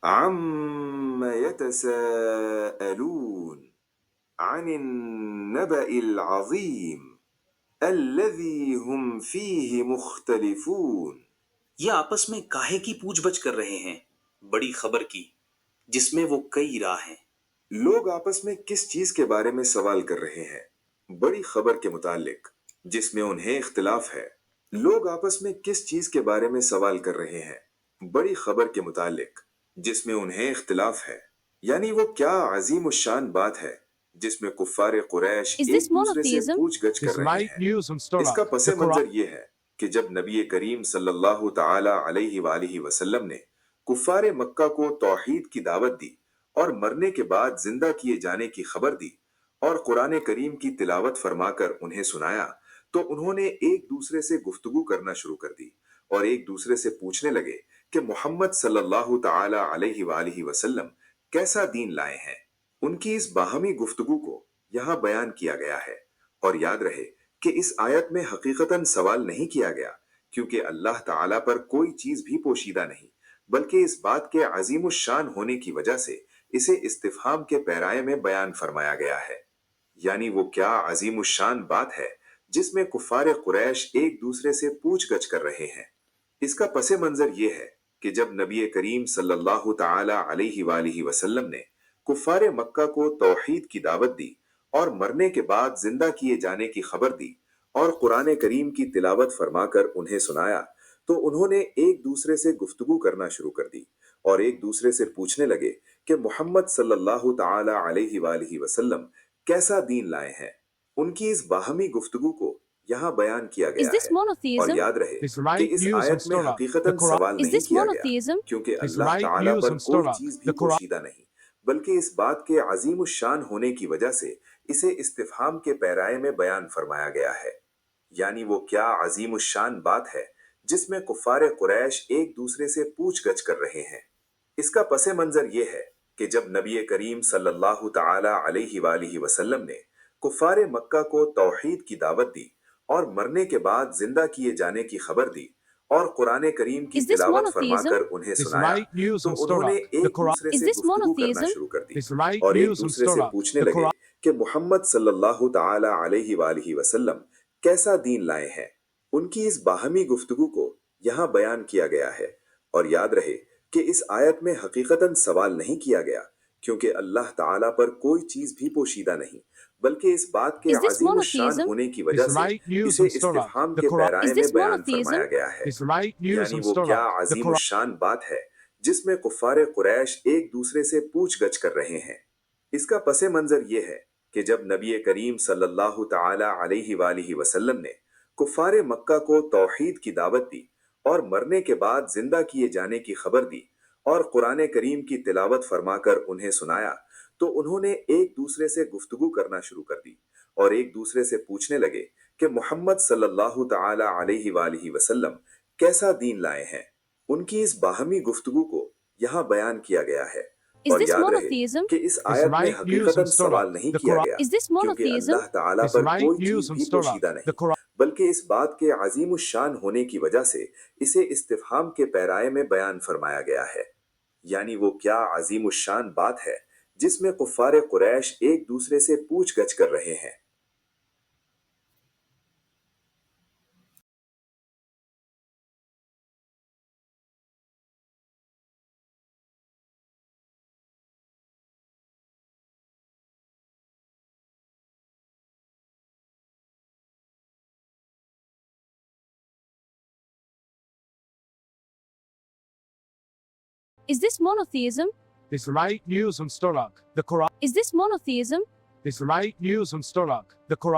عم يتساءلون عن النبأ العظيم الذي هم فيه مختلفون. یہ آپس میں کاہے کی پوچھ بچ کر رہے ہیں بڑی خبر کی جس میں وہ کئی راہ ہیں. لوگ آپس میں کس چیز کے بارے میں سوال کر رہے ہیں؟ بڑی خبر کے متعلق جس میں انہیں اختلاف ہے. لوگ آپس میں کس چیز کے بارے میں سوال کر رہے ہیں؟ بڑی خبر کے متعلق جس میں انہیں اختلاف ہے. یعنی وہ کیا عظیم الشان بات ہے جس میں کفار قریش Is ایک this دوسرے سے monotheism? پوچھ گچھ کر رہے ہیں. اس کا پس منظر یہ ہے کہ جب نبی کریم صلی اللہ تعالی علیہ وآلہ وسلم نے کفار مکہ کو توحید کی دعوت دی اور مرنے کے بعد زندہ کیے جانے کی خبر دی اور قرآن کریم کی تلاوت فرما کر انہیں سنایا تو انہوں نے ایک دوسرے سے گفتگو کرنا شروع کر دی اور ایک دوسرے سے پوچھنے لگے کہ محمد صلی اللہ تعالی علیہ وآلہ وسلم کیسا دین لائے ہیں. ان کی اس باہمی گفتگو کو یہاں بیان کیا گیا ہے. اور یاد رہے کہ اس آیت میں حقیقتاً سوال نہیں کیا گیا کیونکہ اللہ تعالیٰ پر کوئی چیز بھی پوشیدہ نہیں بلکہ اس بات کے عظیم الشان ہونے کی وجہ سے اسے استفہام کے پیرائے میں بیان فرمایا گیا ہے. یعنی وہ کیا عظیم الشان بات ہے جس میں کفار قریش ایک دوسرے سے پوچھ گچھ کر رہے ہیں. اس کا پس منظر یہ ہے کہ جب نبی کریم صلی اللہ تعالی علیہ وآلہ وسلم نے کفار مکہ کو توحید کی دعوت دی اور مرنے کے بعد زندہ کیے جانے کی خبر دی اور قرآن کریم کی تلاوت فرما کر انہیں سنایا تو انہوں نے ایک دوسرے سے گفتگو کرنا شروع کر دی اور ایک دوسرے سے پوچھنے لگے کہ محمد صلی اللہ تعالی علیہ وآلہ وسلم کیسا دین لائے ہیں. ان کی اس باہمی گفتگو کو یہاں بیان کیا Is گیا this ہے. اور monotheism? یاد رہے کہ اس آیت میں حقیقتاً سوال Is نہیں this کیا گیا monotheism? کیونکہ اللہ تعالیٰ پر کوئی چیز بھی پوشیدہ نہیں بلکہ اس بات کے عظیم الشان ہونے کی وجہ سے اسے استفہام کے پیرائے میں بیان فرمایا گیا ہے. یعنی وہ کیا عظیم الشان بات ہے جس میں کفار قریش ایک دوسرے سے پوچھ گچھ کر رہے ہیں. اس کا پس منظر یہ ہے کہ جب نبی کریم صلی اللہ تعالی علیہ وآلہ وسلم نے کفار مکہ کو توحید کی دعوت دی اور مرنے کے بعد زندہ کیے جانے کی خبر دی اور قرآن کریم کی Is this تلاوت فرما monotheism? کر انہیں سنایا تو انہوں نے ایک دوسرے Is سے this گفتگو کرنا monotheism? شروع کر دی اور ایک دوسرے سے پوچھنے لگے کہ محمد صلی اللہ تعالی علیہ وآلہ وسلم کیسا دین لائے ہیں. ان کی اس باہمی گفتگو کو یہاں بیان کیا گیا ہے. اور یاد رہے کہ اس آیت میں حقیقتاً سوال نہیں کیا گیا کیونکہ اللہ تعالیٰ پر کوئی چیز بھی پوشیدہ نہیں بلکہ اس بات کے Is this عظیم الشان monotheism? ہونے کی وجہ سے اسے استفہام کے پیرائے Is میں this بیان monotheism? فرمایا گیا ہے. یعنی وہ کیا عظیم الشان بات ہے جس میں کفار قریش ایک دوسرے سے پوچھ گچھ کر رہے ہیں. اس کا پس منظر یہ ہے کہ جب نبی کریم صلی اللہ تعالی علیہ وآلہ وسلم نے کفار مکہ کو توحید کی دعوت دی اور مرنے کے بعد زندہ کیے جانے کی خبر دی اور قرآن کریم کی تلاوت فرما کر انہیں سنایا تو انہوں نے ایک دوسرے سے گفتگو کرنا شروع کر دی اور ایک دوسرے سے پوچھنے لگے کہ محمد صلی اللہ تعالی علیہ وآلہ وسلم کیسا دین لائے ہیں. ان کی اس باہمی گفتگو کو یہاں بیان کیا گیا ہے. Is اور this یاد رہے monotheism? کہ اس آیت میں حقیقتاً سوال نہیں کیا گیا Is this کیونکہ monotheism? اللہ تعالیٰ پر کوئی چیز بھی پوشیدہ نہیں بلکہ اس بات کے عظیم الشان ہونے کی وجہ سے اسے استفہام کے پیرائے میں بیان فرمایا گیا ہے. یعنی وہ کیا عظیم الشان بات ہے جس میں کفار قریش ایک دوسرے سے پوچھ گچھ کر رہے ہیں. Is this monotheism? This right news on Storag. The Quran. Is this monotheism? This right news on Storag. The Quran.